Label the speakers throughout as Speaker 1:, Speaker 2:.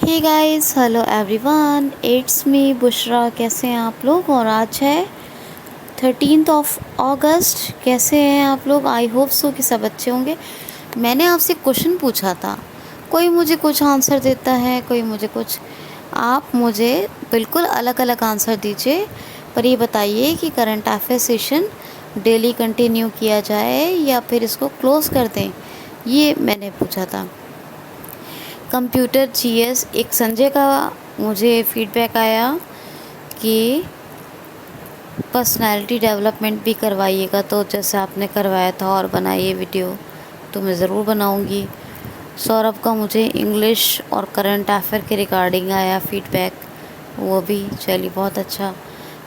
Speaker 1: Hey guys, hello everyone, it's me Bushra. कैसे हैं आप लोग? और आज है 13 अगस्त। कैसे हैं आप लोग? आई होप सो कि सब अच्छे होंगे। मैंने आपसे क्वेश्चन पूछा था, कोई मुझे कुछ आंसर देता है, कोई मुझे कुछ। आप मुझे बिल्कुल अलग अलग आंसर दीजिए, पर ये बताइए कि current affair session daily continue किया जाए या फिर इसको क्लोज़ कर दें। ये मैंने पूछा था। कंप्यूटर जीएस एक संजय का मुझे फीडबैक आया कि पर्सनालिटी डेवलपमेंट भी करवाइएगा, तो जैसे आपने करवाया था और बनाइए वीडियो, तो मैं ज़रूर बनाऊंगी। सौरभ का मुझे इंग्लिश और करंट अफेयर के रिगार्डिंग आया फीडबैक, वो भी चलिए बहुत अच्छा।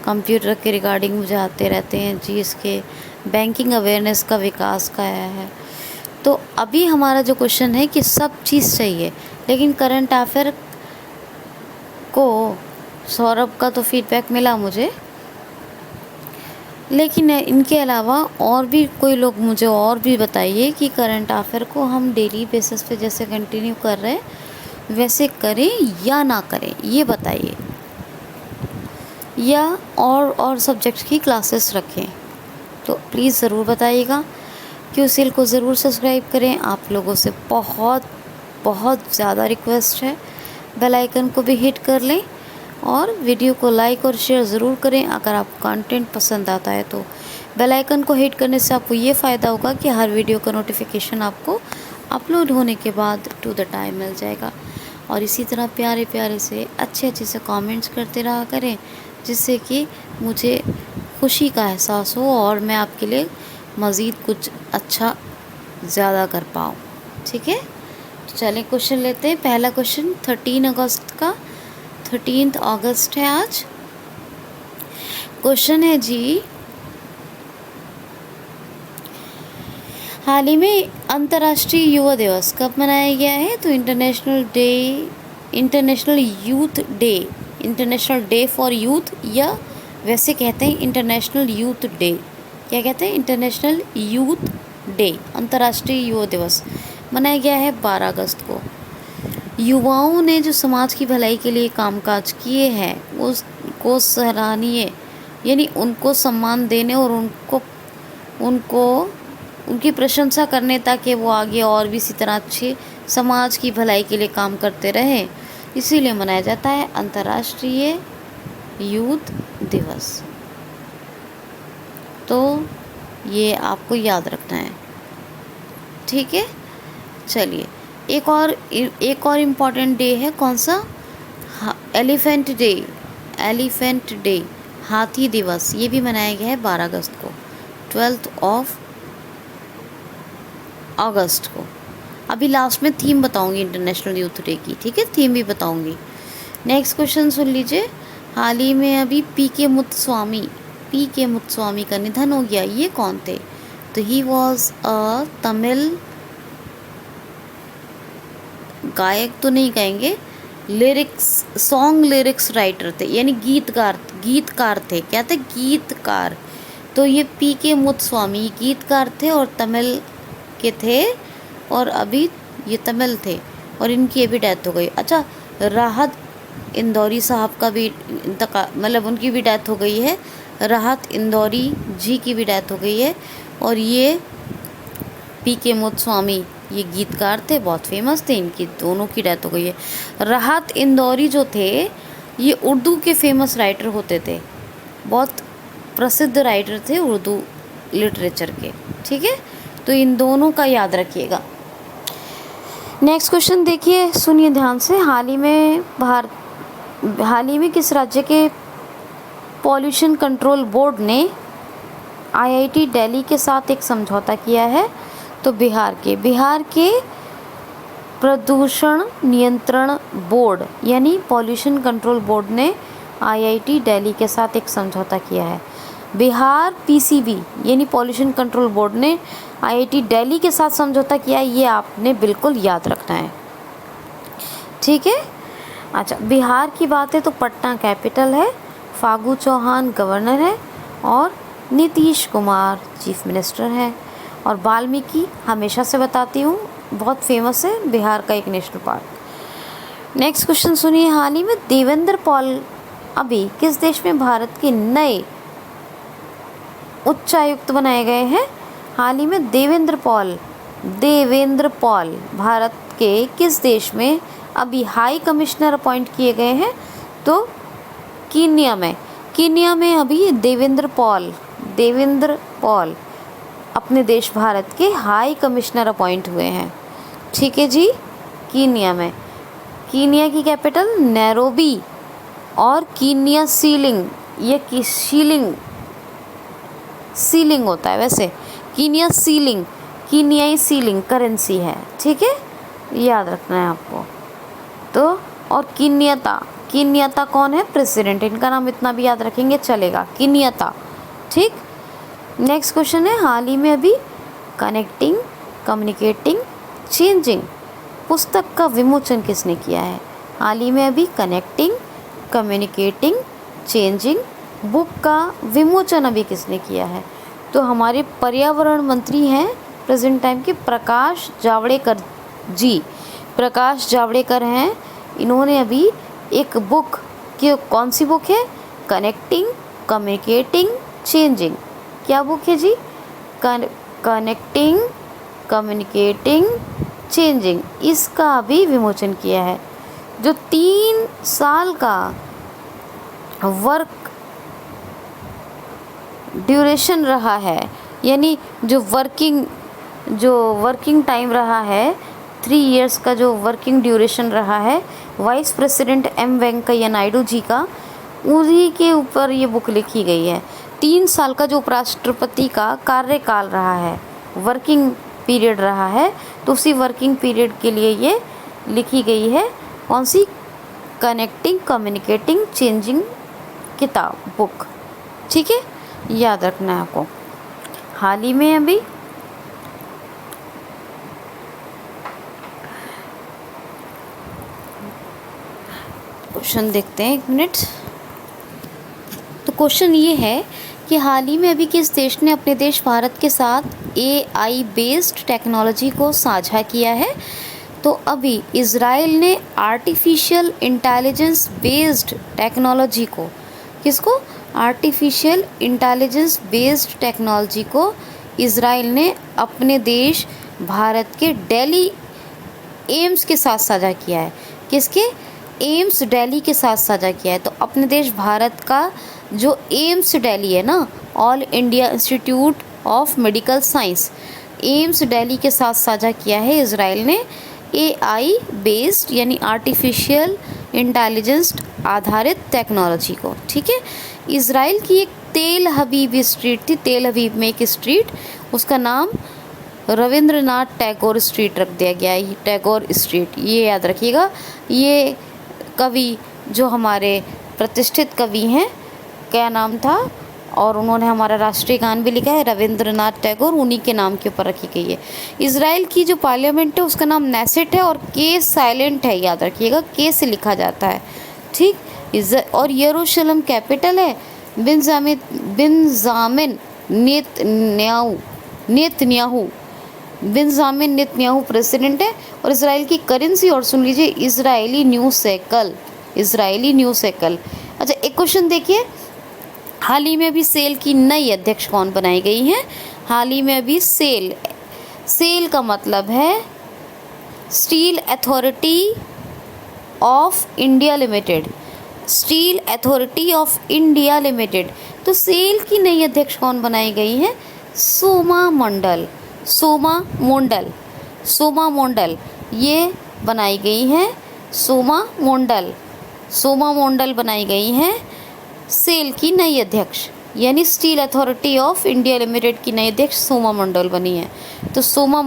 Speaker 1: कंप्यूटर के रिगार्डिंग मुझे आते रहते हैं जी। इसके बैंकिंग अवेयरनेस का विकास का आया है। तो अभी हमारा जो क्वेश्चन है कि सब चीज़ चाहिए, लेकिन करंट अफेयर को सौरभ का तो फीडबैक मिला मुझे, लेकिन इनके अलावा और भी कोई लोग मुझे और भी बताइए कि करंट अफेयर को हम डेली बेसिस पे जैसे कंटिन्यू कर रहे हैं वैसे करें या ना करें, ये बताइए। या और सब्जेक्ट की क्लासेस रखें, तो प्लीज़ ज़रूर बताइएगा। क्यूसीएल को ज़रूर सब्सक्राइब करें। आप लोगों से बहुत बहुत ज़्यादा रिक्वेस्ट है, बेल आइकन को भी हिट कर लें और वीडियो को लाइक और शेयर ज़रूर करें। अगर आपको कंटेंट पसंद आता है तो बेल आइकन को हिट करने से आपको ये फ़ायदा होगा कि हर वीडियो का नोटिफिकेशन आपको अपलोड होने के बाद टू द टाइम मिल जाएगा। और इसी तरह प्यारे प्यारे से अच्छे से कमेंट्स करते रहा करें, जिससे कि मुझे खुशी का एहसास हो और मैं आपके लिए मज़ीद कुछ अच्छा ज़्यादा कर पाऊँ। ठीक है, तो चलें क्वेश्चन लेते हैं। पहला क्वेश्चन 13 अगस्त का, 13 अगस्त है आज। क्वेश्चन है जी, हाल ही में अंतर्राष्ट्रीय युवा दिवस कब मनाया गया है? तो इंटरनेशनल डे फॉर यूथ, या वैसे कहते हैं इंटरनेशनल यूथ डे। क्या कहते हैं? इंटरनेशनल यूथ डे, अंतर्राष्ट्रीय युवा दिवस मनाया गया है 12 अगस्त को। युवाओं ने जो समाज की भलाई के लिए कामकाज किए हैं उसको सराहनीय, यानी उनको सम्मान देने और उनको उनकी प्रशंसा करने, ताकि वो आगे और भी इसी तरह अच्छे समाज की भलाई के लिए काम करते रहें, इसीलिए मनाया जाता है अंतर्राष्ट्रीय यूथ दिवस। तो ये आपको याद रखना है, ठीक है। चलिए, एक और इम्पॉर्टेंट डे है। कौन सा? एलिफेंट डे, हाथी दिवस। ये भी मनाया गया है 12 अगस्त को, 12 अगस्त को। अभी लास्ट में थीम बताऊंगी इंटरनेशनल यूथ डे की, ठीक है, थीम भी बताऊंगी। नेक्स्ट क्वेश्चन सुन लीजिए। हाल ही में अभी पी के मुत्तुस्वामी का निधन हो गया। ये कौन थे? तो ही वॉज अ तमिल गायक, तो नहीं कहेंगे, सॉन्ग लिरिक्स राइटर थे, यानी गीतकार थे। क्या थे? गीतकार। तो ये पी के मुत्तुस्वामी गीतकार थे और तमिल के थे, और अभी ये तमिल थे और इनकी अभी डेथ हो गई। अच्छा, राहत इंदौरी साहब का भी मतलब उनकी भी डेथ हो गई है। राहत इंदौरी जी की भी डेथ हो गई है। और ये पी के मुत्तुस्वामी ये गीतकार थे, बहुत फेमस थे, इनकी दोनों की डेथ हो गई है। राहत इंदौरी जो थे ये उर्दू के फेमस राइटर होते थे, बहुत प्रसिद्ध राइटर थे उर्दू लिटरेचर के, ठीक है। तो इन दोनों का याद रखिएगा। नेक्स्ट क्वेश्चन देखिए, सुनिए ध्यान से। हाल ही में किस राज्य के पॉल्यूशन कंट्रोल बोर्ड ने आईआईटी दिल्ली के साथ एक समझौता किया है? तो बिहार के प्रदूषण नियंत्रण बोर्ड यानी पॉल्यूशन कंट्रोल बोर्ड ने आईआईटी दिल्ली के साथ एक समझौता किया है। बिहार पीसीबी यानी पॉल्यूशन कंट्रोल बोर्ड ने आईआईटी दिल्ली के साथ समझौता किया है, ये आपने बिल्कुल याद रखना है, ठीक है। अच्छा, बिहार की बात है तो पटना कैपिटल है, फागू चौहान गवर्नर है और नीतीश कुमार चीफ मिनिस्टर है। और वाल्मीकि हमेशा से बताती हूँ बहुत फेमस है, बिहार का एक नेशनल पार्क। नेक्स्ट क्वेश्चन सुनिए, हाल ही में देवेंद्र पॉल अभी किस देश में भारत के नए उच्चायुक्त बनाए गए हैं? हाल ही में देवेंद्र पॉल भारत के किस देश में अभी हाई कमिश्नर अपॉइंट किए गए हैं? तो कीनिया में अभी देवेंद्र पॉल अपने देश भारत के हाई कमिश्नर अपॉइंट हुए हैं। ठीक है जी, कीनिया में। कीनिया की कैपिटल नैरोबी और कीनिया सीलिंग, ये की सीलिंग होता है वैसे, कीनियाई सीलिंग करेंसी है। ठीक है, याद रखना है आपको। तो और कीनियाता कौन है? प्रेसिडेंट। इनका नाम इतना भी याद रखेंगे चलेगा, कीनियाता। ठीक। नेक्स्ट क्वेश्चन है, हाल ही में अभी कनेक्टिंग, कम्युनिकेटिंग, चेंजिंग पुस्तक का विमोचन किसने किया है? हाल ही में अभी कनेक्टिंग, कम्युनिकेटिंग, चेंजिंग बुक का विमोचन अभी किसने किया है? तो हमारे पर्यावरण मंत्री हैं प्रेजेंट टाइम के प्रकाश जावड़ेकर जी। प्रकाश जावड़ेकर हैं, इन्होंने अभी एक बुक की, कौन सी बुक है? Connecting, communicating, changing. क्या बुक है जी? कनेक्टिंग, कम्युनिकेटिंग, चेंजिंग, इसका अभी विमोचन किया है। जो 3 साल का वर्क ड्यूरेशन रहा है, यानी जो वर्किंग टाइम रहा है, 3 इयर्स का जो वर्किंग ड्यूरेशन रहा है vice president M Venkaiah Naidu ji का, उन्हीं के ऊपर ये बुक लिखी गई है। 3 साल का जो उपराष्ट्रपति का कार्यकाल रहा है, वर्किंग पीरियड रहा है, तो उसी वर्किंग पीरियड के लिए ये लिखी गई है। कौन सी? कनेक्टिंग, कम्युनिकेटिंग, चेंजिंग किताब, बुक। ठीक है, याद रखना है आपको। हाल ही में अभी क्वेश्चन देखते हैं, 1 मिनट। तो क्वेश्चन ये है कि हाल ही में अभी किस देश ने अपने देश भारत के साथ AI बेस्ड टेक्नोलॉजी को साझा किया है? तो अभी इज़राइल ने आर्टिफिशियल इंटेलिजेंस बेस्ड टेक्नोलॉजी को, किसको? आर्टिफिशियल इंटेलिजेंस बेस्ड टेक्नोलॉजी को इज़राइल ने अपने देश भारत के दिल्ली एम्स के साथ साझा किया है। किसके? एम्स दिल्ली के साथ साझा किया है। तो अपने देश भारत का जो एम्स दिल्ली है ना, all India institute of medical science, AIIMS Delhi के साथ साझा किया है इज़राइल ने AI बेस्ड यानी आर्टिफिशियल इंटेलिजेंस आधारित टेक्नोलॉजी को। ठीक है, इज़राइल की एक तेल अवीव स्ट्रीट थी, तेल अवीव में एक स्ट्रीट, उसका नाम रविंद्रनाथ टैगोर स्ट्रीट रख दिया गया है, टैगोर स्ट्रीट, ये याद रखिएगा। ये कवि जो हमारे प्रतिष्ठित कवि हैं, क्या नाम था, और उन्होंने हमारा राष्ट्रीय गान भी लिखा है, रविंद्रनाथ टैगोर, उन्हीं के नाम के ऊपर रखी गई है। इज़राइल की जो पार्लियामेंट है उसका नाम नेसेट है और के साइलेंट है, याद रखिएगा, के से लिखा जाता है। ठीक। और यरूशलेम कैपिटल है बेंजामिन नेतन्याहू प्रेसिडेंट है। और इज़राइल की करेंसी, और सुन लीजिए, इज़राइली न्यूज़ साइकिल। अच्छा, एक क्वेश्चन देखिए, हाल ही में अभी सेल की नई अध्यक्ष कौन बनाई गई हैं? हाल ही में अभी सेल का मतलब है steel authority of India limited, तो सेल की नई अध्यक्ष कौन बनाई गई है? सोमा मोंडल ये बनाई गई हैं। सोमा मोंडल बनाई गई हैं सेल की नई अध्यक्ष, यानी steel authority of India limited की नई अध्यक्ष सोमा मोंडल बनी है। तो सोमा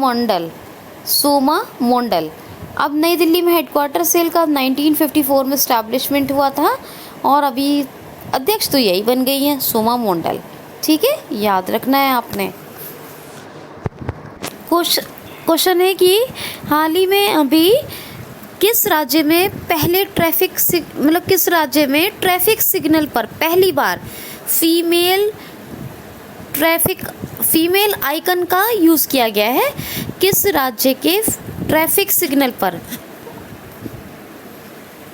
Speaker 1: मोंडल अब नई दिल्ली में हेडक्वार्टर सेल का 1954 में स्टैब्लिशमेंट हुआ था, और अभी अध्यक्ष तो यही बन गई हैं, सोमा मोंडल। ठीक है, याद रखना है आपने। क्वेश्चन है कि हाल ही में अभी किस राज्य में ट्रैफिक सिग्नल पर पहली बार फीमेल आइकन का यूज़ किया गया है? किस राज्य के ट्रैफिक सिग्नल पर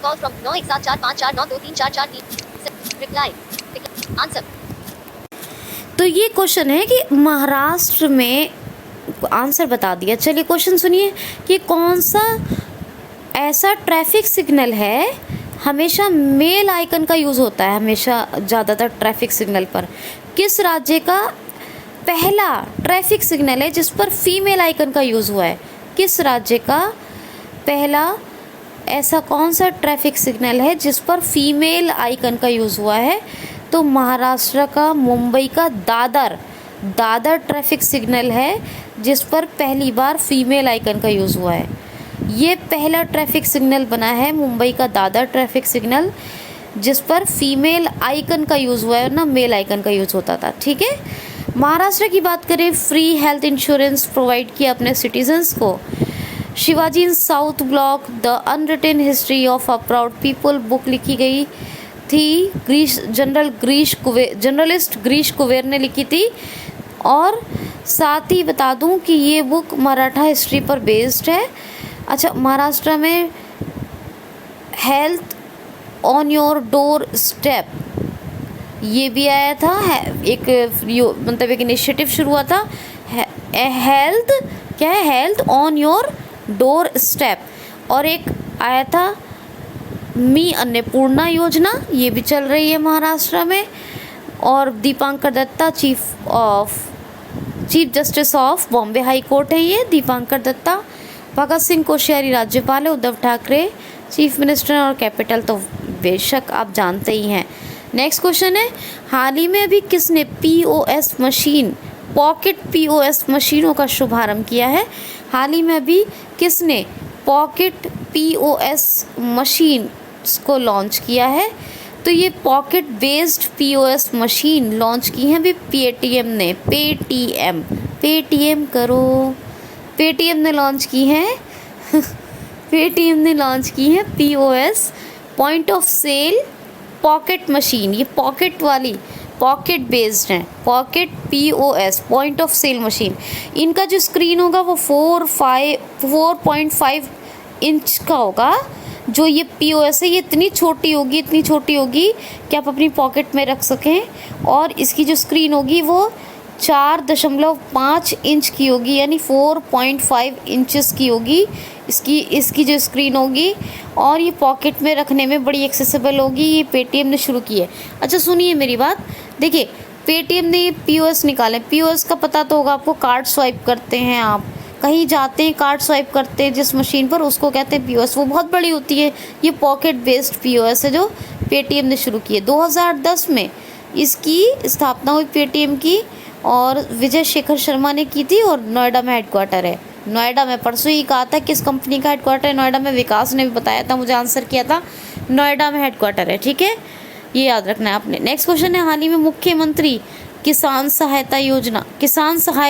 Speaker 2: कॉल फ्रॉम 917454923443 रिप्लाई आंसर।
Speaker 1: तो ये क्वेश्चन है कि महाराष्ट्र में, आंसर बता दिया। चलिए क्वेश्चन सुनिए कि कौन सा ऐसा ट्रैफिक सिग्नल है, हमेशा मेल आइकन का यूज़ होता है, हमेशा ज़्यादातर ट्रैफिक सिग्नल पर। किस राज्य का पहला ट्रैफिक सिग्नल है जिस पर फीमेल आइकन का यूज़ हुआ है? किस राज्य का पहला ऐसा कौन सा ट्रैफिक सिग्नल है जिस पर फीमेल आइकन का यूज़ हुआ है? तो महाराष्ट्र का मुंबई का दादर ट्रैफिक सिग्नल है जिस पर पहली बार फीमेल आइकन का यूज़ हुआ है। ये पहला ट्रैफिक सिग्नल बना है मुंबई का दादर ट्रैफिक सिग्नल, जिस पर फीमेल आइकन का यूज़ हुआ है, ना मेल आइकन का यूज़ होता था। ठीक है। महाराष्ट्र की बात करें, फ्री हेल्थ इंश्योरेंस प्रोवाइड किया अपने सिटीजन्स को। Shivaji in South Block the unwritten history of a proud people book लिखी गई थी, जर्नलिस्ट ग्रीश कुबेर ने लिखी थी। और साथ ही बता दूं कि ये बुक मराठा हिस्ट्री पर बेस्ड है। अच्छा, महाराष्ट्र में health on your door step ये भी आया था, एक मतलब एक इनिशिएटिव शुरू हुआ था। हेल्थ क्या है? Health on your door step. और एक आया था मी अन्नपूर्णा योजना, ये भी चल रही है महाराष्ट्र में। और Dipankar Datta chief justice of Bombay high court है ये दीपांकर दत्ता। भगत सिंह कोश्यारी राज्यपाल है, उद्धव ठाकरे चीफ मिनिस्टर और कैपिटल तो बेशक आप जानते ही हैं। नेक्स्ट क्वेश्चन है, हाल ही में अभी किसने पीओएस मशीन, पॉकेट पीओएस मशीनों का शुभारंभ किया है? हाल ही में अभी किसने पॉकेट पीओएस मशीन को लॉन्च किया है? तो ये pocket based POS machine launch की है अभी पेटीएम ने। पेटीएम करो, पेटीएम ने लॉन्च की है पेटीएम ने लॉन्च की है POS, point of sale pocket machine. ये पॉकेट वाली पॉकेट बेस्ड है, pocket POS point of sale machine. इनका जो स्क्रीन होगा वो 4.5 इंच का होगा। जो ये पीओएस है ये इतनी छोटी होगी कि आप अपनी पॉकेट में रख सकें। और इसकी जो स्क्रीन होगी वो 4.5 इंच की होगी, यानी 4.5 इंचेस की होगी इसकी जो स्क्रीन होगी। और ये पॉकेट में रखने में बड़ी एक्सेसिबल होगी। ये पेटीएम ने शुरू की है। अच्छा सुनिए मेरी बात, देखिए पेटीएम ने ये पीओएस निकाले। पीओएस का पता तो होगा आपको, कार्ड स्वाइप करते हैं, आप कहीं जाते हैं कार्ड स्वाइप करते हैं जिस मशीन पर, उसको कहते हैं पीओएस। वो बहुत बड़ी होती है। ये पॉकेट बेस्ड पीओएस है जो पेटीएम ने शुरू की है। 2010 में इसकी स्थापना हुई पेटीएम की, और विजय शेखर शर्मा ने की थी। और नोएडा में हेडक्वार्टर है। नोएडा में, परसों ही कहा था किस कंपनी का हेडक्वार्टर है नोएडा में, विकास ने भी बताया था, मुझे आंसर किया था, नोएडा में हेडक्वार्टर है। ठीक है, ये याद रखना है आपने। नेक्स्ट क्वेश्चन है, हाल ही में मुख्यमंत्री किसान सहाय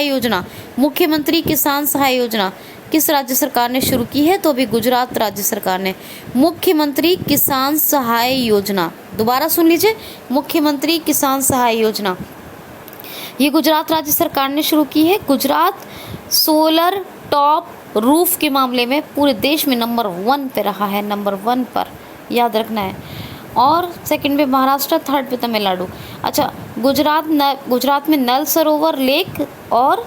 Speaker 1: योजना मुख्यमंत्री किसान सहाय योजना किस राज्य सरकार ने शुरू की है? तो अभी गुजरात राज्य सरकार ने मुख्यमंत्री किसान सहाय योजना, दोबारा सुन लीजिए, मुख्यमंत्री किसान सहाय योजना ये गुजरात राज्य सरकार ने शुरू की है। गुजरात सोलर टॉप रूफ के मामले में पूरे देश में नंबर 1 पे रहा है, नंबर 1 पर, याद रखना है। और सेकंड पे महाराष्ट्र, थर्ड पे तमिलनाडु। अच्छा, गुजरात में नल सरोवर लेक और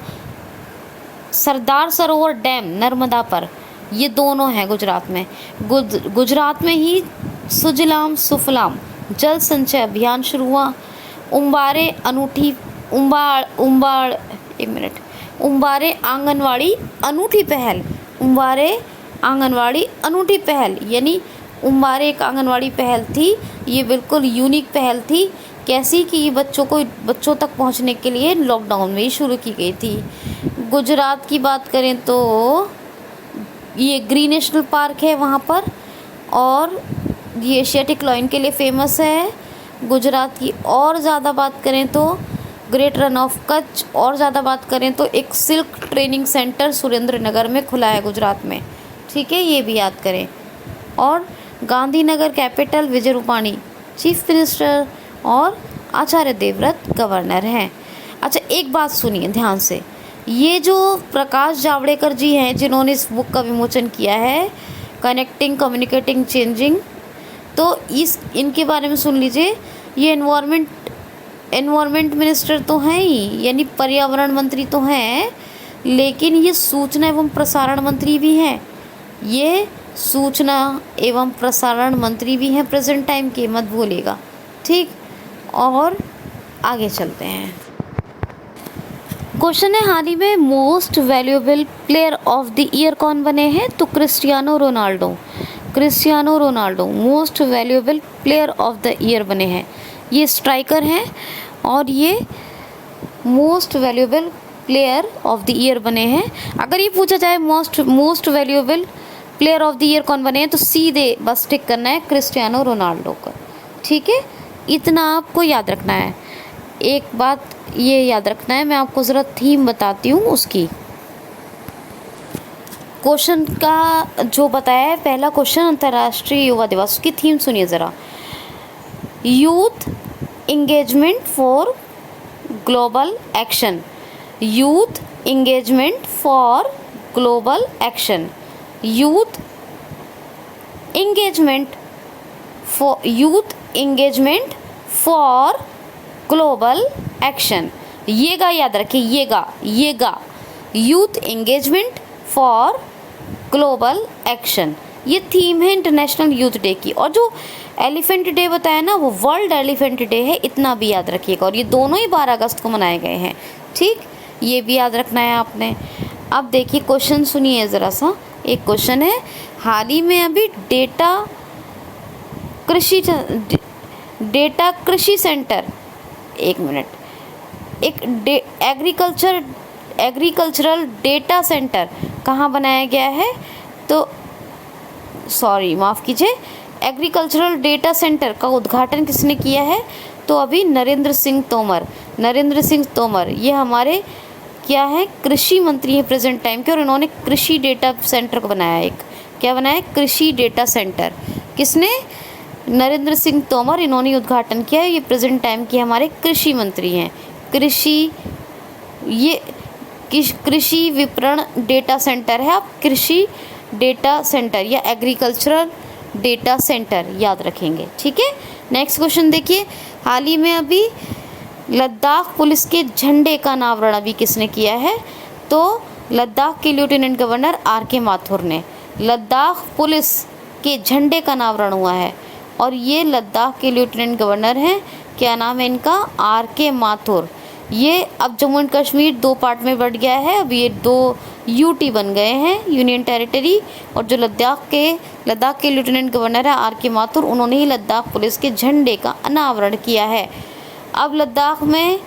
Speaker 1: सरदार सरोवर डैम नर्मदा पर, ये दोनों हैं गुजरात में। गुजरात में ही सुजलाम सुफलाम जल संचय अभियान शुरू हुआ। उम्बारे आंगनवाड़ी अनूठी पहल, यानी उम्बारे एक आंगनवाड़ी पहल थी। ये बिल्कुल यूनिक पहल थी। कैसी कि बच्चों तक पहुंचने के लिए लॉकडाउन में ही शुरू की गई थी। गुजरात की बात करें तो ये ग्रीन नेशनल पार्क है वहाँ पर, और ये एशियाटिक लायन के लिए फेमस है गुजरात की। और ज़्यादा बात करें तो ग्रेट रन ऑफ कच्छ, और ज़्यादा बात करें तो एक सिल्क ट्रेनिंग सेंटर सुरेंद्र नगर में खुला है गुजरात में। ठीक है, ये भी याद करें। और Gandhinagar capital Vijay Rupani chief minister और आचार्य देवव्रत गवर्नर हैं। अच्छा, एक बात सुनिए ध्यान से, ये जो प्रकाश जावड़ेकर जी हैं जिन्होंने इस बुक का विमोचन किया है, कनेक्टिंग कम्युनिकेटिंग चेंजिंग, तो इस इनके बारे में सुन लीजिए। ये एनवायरनमेंट मिनिस्टर तो हैं ही, यानी पर्यावरण मंत्री तो हैं, लेकिन ये सूचना एवं प्रसारण मंत्री भी हैं। ये सूचना एवं प्रसारण मंत्री भी हैं प्रेजेंट टाइम के, मत भूलिएगा, ठीक। और आगे चलते हैं। क्वेश्चन है, हाल ही में most valuable player of the year कौन बने हैं? तो Cristiano Ronaldo most valuable player of the year बने हैं। ये स्ट्राइकर हैं और ये most valuable player of the year बने हैं। अगर ये पूछा जाए most valuable player of the year कौन बने हैं, तो सीधे बस टिक करना है क्रिस्टियानो रोनाल्डो का, ठीक है। इतना आपको याद रखना है। एक बात ये याद रखना है, मैं आपको ज़रा थीम बताती हूँ उसकी। क्वेश्चन का जो बताया है, पहला क्वेश्चन अंतर्राष्ट्रीय युवा दिवस की थीम सुनिए ज़रा। Youth engagement for global action, youth engagement for global action, youth engagement for global action. येगा याद रखिए, येगा youth engagement for global action. ये थीम है इंटरनेशनल यूथ डे की। और जो एलिफेंट डे बताया ना, वो वर्ल्ड एलिफेंट डे है, इतना भी याद रखिएगा। और ये दोनों ही 12 अगस्त को मनाए गए हैं, ठीक, ये भी याद रखना है आपने। अब देखिए क्वेश्चन सुनिए ज़रा सा। एक क्वेश्चन है, हाल ही में अभी डेटा कृषि सेंटर, एक मिनट, एक एग्रीकल्चरल डेटा सेंटर कहाँ बनाया गया है? तो सॉरी माफ़ कीजिए, एग्रीकल्चरल डेटा सेंटर का उद्घाटन किसने किया है? तो अभी नरेंद्र सिंह तोमर, ये हमारे क्या है, कृषि मंत्री हैं प्रेजेंट टाइम के, और इन्होंने कृषि डेटा सेंटर को बनाया। एक क्या बनाया? कृषि डेटा सेंटर। किसने? नरेंद्र सिंह तोमर, इन्होंने उद्घाटन किया है। ये प्रेजेंट टाइम के हमारे कृषि मंत्री हैं। कृषि विपणन डेटा सेंटर है, आप कृषि डेटा सेंटर या एग्रीकल्चरल डेटा सेंटर याद रखेंगे, ठीक है। नेक्स्ट क्वेश्चन देखिए, हाल ही में अभी लद्दाख पुलिस के झंडे का अनावरण अभी किसने किया है? तो लद्दाख के लेफ्टिनेंट गवर्नर RK माथुर ने। लद्दाख पुलिस के झंडे का अनावरण हुआ है, और ये लद्दाख के लेफ्टिनेंट गवर्नर हैं, क्या नाम है इनका? RK माथुर। ये अब जम्मू एंड कश्मीर 2 पार्ट में बढ़ गया है, अब ये 2 UT बन गए हैं, यूनियन टेरिटरी। और जो लद्दाख के लेफ्टिनेंट गवर्नर है RK माथुर, उन्होंने ही लद्दाख पुलिस के झंडे का अनावरण किया है। अब लद्दाख में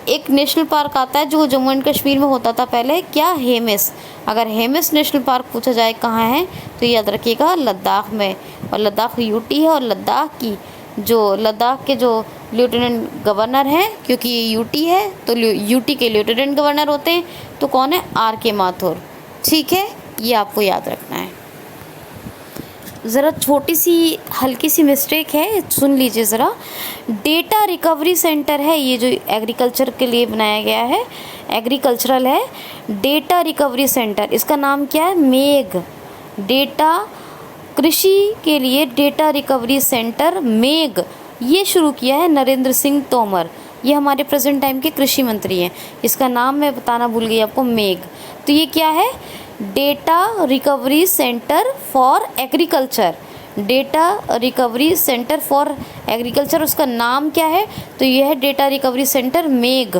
Speaker 1: एक नेशनल पार्क आता है जो जम्मू एंड कश्मीर में होता था पहले, क्या? हेमिस। अगर हेमिस नेशनल पार्क पूछा जाए कहाँ है, तो याद रखिएगा लद्दाख में। और लद्दाख UT है, और लद्दाख के जो लेफ्टिनेंट गवर्नर हैं, क्योंकि ये UT है तो UT के लेफ्टिनेंट गवर्नर होते हैं, तो कौन है? RK माथुर, ठीक है, ये आपको याद रखना है। ज़रा छोटी सी हल्की सी मिस्टेक है, सुन लीजिए ज़रा। डेटा रिकवरी सेंटर है ये, जो एग्रीकल्चर के लिए बनाया गया है, एग्रीकल्चरल है, डेटा रिकवरी सेंटर। इसका नाम क्या है? मेघ। डेटा कृषि के लिए डेटा रिकवरी सेंटर मेघ, ये शुरू किया है नरेंद्र सिंह तोमर। ये हमारे प्रेजेंट टाइम के कृषि मंत्री हैं। इसका नाम मैं बताना भूल गई आपको, मेघ। तो ये क्या है? Data recovery centre for agriculture, data recovery centre for agriculture, उसका नाम क्या है? तो यह है डेटा रिकवरी सेंटर मेघ।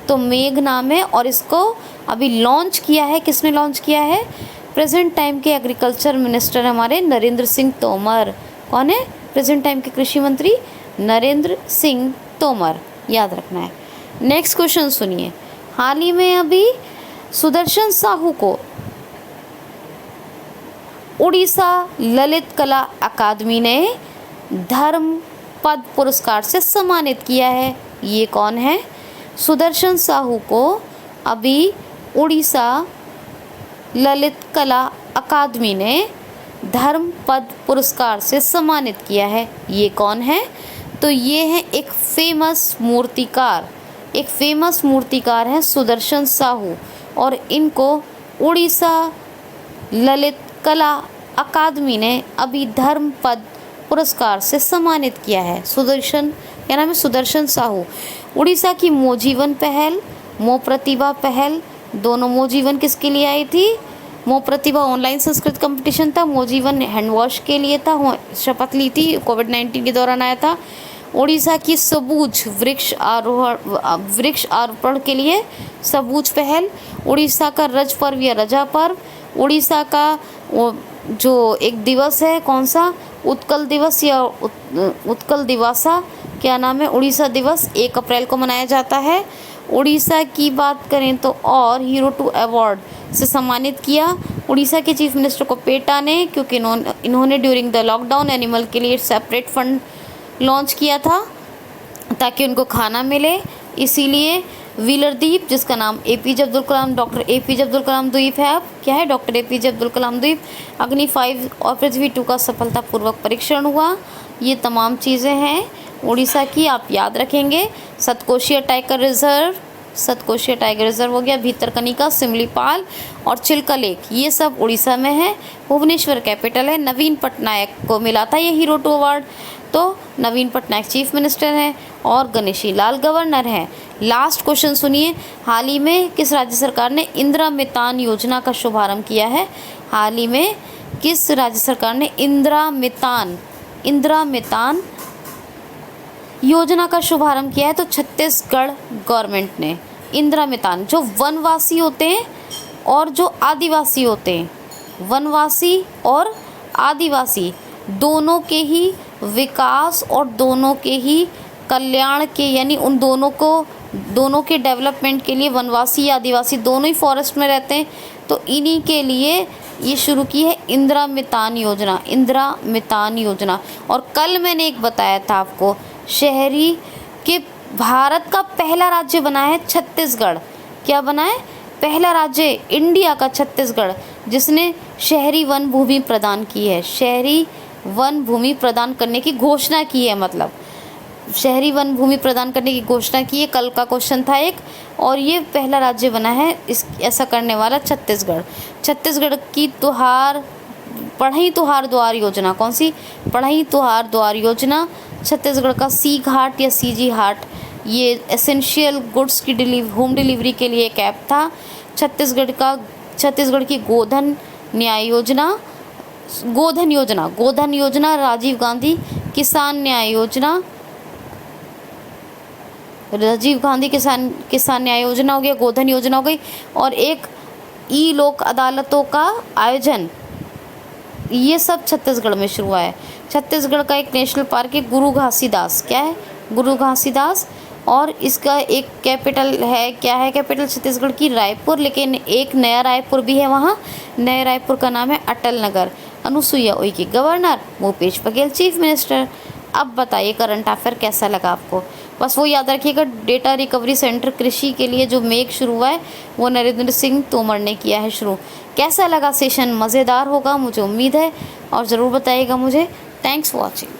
Speaker 1: तो मेघ नाम है, और इसको अभी लॉन्च किया है, किसने लॉन्च किया है? प्रेजेंट टाइम के एग्रीकल्चर मिनिस्टर हमारे नरेंद्र सिंह तोमर। कौन है? प्रेजेंट टाइम के कृषि मंत्री नरेंद्र सिंह तोमर, याद रखना है। नेक्स्ट क्वेश्चन सुनिए, हाल ही में अभी सुदर्शन साहू को उड़ीसा ललित कला अकादमी ने धर्मपद पुरस्कार से सम्मानित किया है। ये कौन है? सुदर्शन साहू को अभी उड़ीसा ललित कला अकादमी ने धर्मपद पुरस्कार से सम्मानित किया है। ये कौन है? तो ये है एक फेमस मूर्तिकार हैं सुदर्शन साहू, और इनको उड़ीसा ललित कला अकादमी ने अभिधर्म पद पुरस्कार से सम्मानित किया है? सुदर्शन, क्या नाम है? सुदर्शन साहू। उड़ीसा की मोजीवन पहल, मो प्रतिभा पहल, दोनों। मोजीवन किसके लिए आई थी? मो प्रतिभा ऑनलाइन संस्कृत कंपटीशन था, मोजीवन हैंड वॉश के लिए था, शपथ ली थी, कोविड-19 के दौरान आया था। उड़ीसा की सबूज वृक्ष आरोपण के लिए सबूज पहल। उड़ीसा का रज पर्व या रजा पर्व। उड़ीसा का जो एक दिवस है, कौन सा? उत्कल दिवस या उत्कल दिवासा, क्या नाम है? उड़ीसा दिवस 1 अप्रैल को मनाया जाता है। उड़ीसा की बात करें तो और हीरो 2 अवार्ड से सम्मानित किया उड़ीसा के चीफ मिनिस्टर को पेटा ने, क्योंकि इन्होंने ड्यूरिंग द लॉकडाउन एनिमल के लिए सेपरेट फंड लॉन्च किया था ताकि उनको खाना मिले, इसीलिए व्हीलरद्वीप, जिसका नाम APJ Abdul Kalam, doctor APJ Abdul Kalam द्वीप है। अब क्या है? डॉक्टर एपीजे अब्दुल कलाम द्वीप। अग्नि 5 और पृथ्वी 2 का सफलतापूर्वक परीक्षण हुआ। ये तमाम चीज़ें हैं उड़ीसा की, आप याद रखेंगे। Satkosia tiger reserve, Satkosia tiger reserve हो गया, भीतरकनिका, सिमलीपाल और चिल्का लेक, ये सब उड़ीसा में है। भुवनेश्वर कैपिटल है। नवीन पटनायक को मिला था ये हीरो 2 अवार्ड, तो नवीन पटनायक चीफ मिनिस्टर हैं और गणेशी लाल गवर्नर हैं। लास्ट क्वेश्चन सुनिए, हाल ही में किस राज्य सरकार ने इंदिरा मितान योजना का शुभारंभ किया है? हाल ही में किस राज्य सरकार ने इंदिरा मितान योजना का शुभारंभ किया है? तो छत्तीसगढ़ गवर्नमेंट ने। इंदिरा मितान, जो वनवासी होते हैं और जो आदिवासी होते हैं, वनवासी और आदिवासी दोनों के ही विकास और दोनों के ही कल्याण के, यानी उन दोनों के डेवलपमेंट के लिए, वनवासी या आदिवासी दोनों ही फॉरेस्ट में रहते हैं, तो इन्हीं के लिए ये शुरू की है इंदिरा मितान योजना। इंदिरा मितान योजना। और कल मैंने एक बताया था आपको, शहरी के भारत का पहला राज्य बना है छत्तीसगढ़। क्या बना है? पहला राज्य इंडिया का छत्तीसगढ़, जिसने शहरी वन भूमि प्रदान की है। शहरी वन भूमि प्रदान करने की घोषणा की है, मतलब शहरी वन भूमि प्रदान करने की घोषणा की है। कल का क्वेश्चन था एक, और ये पहला राज्य बना है ऐसा करने वाला छत्तीसगढ़। छत्तीसगढ़ की पढ़ई तुहार द्वार योजना, कौन सी? पढ़ई तुहार द्वार योजना। छत्तीसगढ़ का सी घाट या सीजी हाट, ये एसेंशियल गुड्स की होम डिलीवरी के लिए एक ऐप था। छत्तीसगढ़ की गोधन योजना, राजीव गांधी किसान न्याय योजना, किसान न्याय योजना हो गया, गोधन योजना हो गई, और एक ई लोक अदालतों का आयोजन, ये सब छत्तीसगढ़ में शुरू हुआ है। छत्तीसगढ़ का एक नेशनल पार्क है गुरु घासीदास। क्या है? गुरु घासीदास। और इसका एक कैपिटल है, क्या है कैपिटल छत्तीसगढ़ की? रायपुर। लेकिन एक नया रायपुर भी है वहाँ, नए रायपुर का नाम है Atal Nagar. Anusuiya Uikey governor, Bhupesh Baghel chief minister. अब बताइए करंट अफेयर कैसा लगा आपको? बस वो याद रखिएगा, डेटा रिकवरी सेंटर कृषि के लिए जो मेक शुरू हुआ है वो नरेंद्र सिंह तोमर ने किया है शुरू। कैसा लगा सेशन? मज़ेदार होगा मुझे उम्मीद है, और ज़रूर बताइएगा मुझे। Thanks for watching.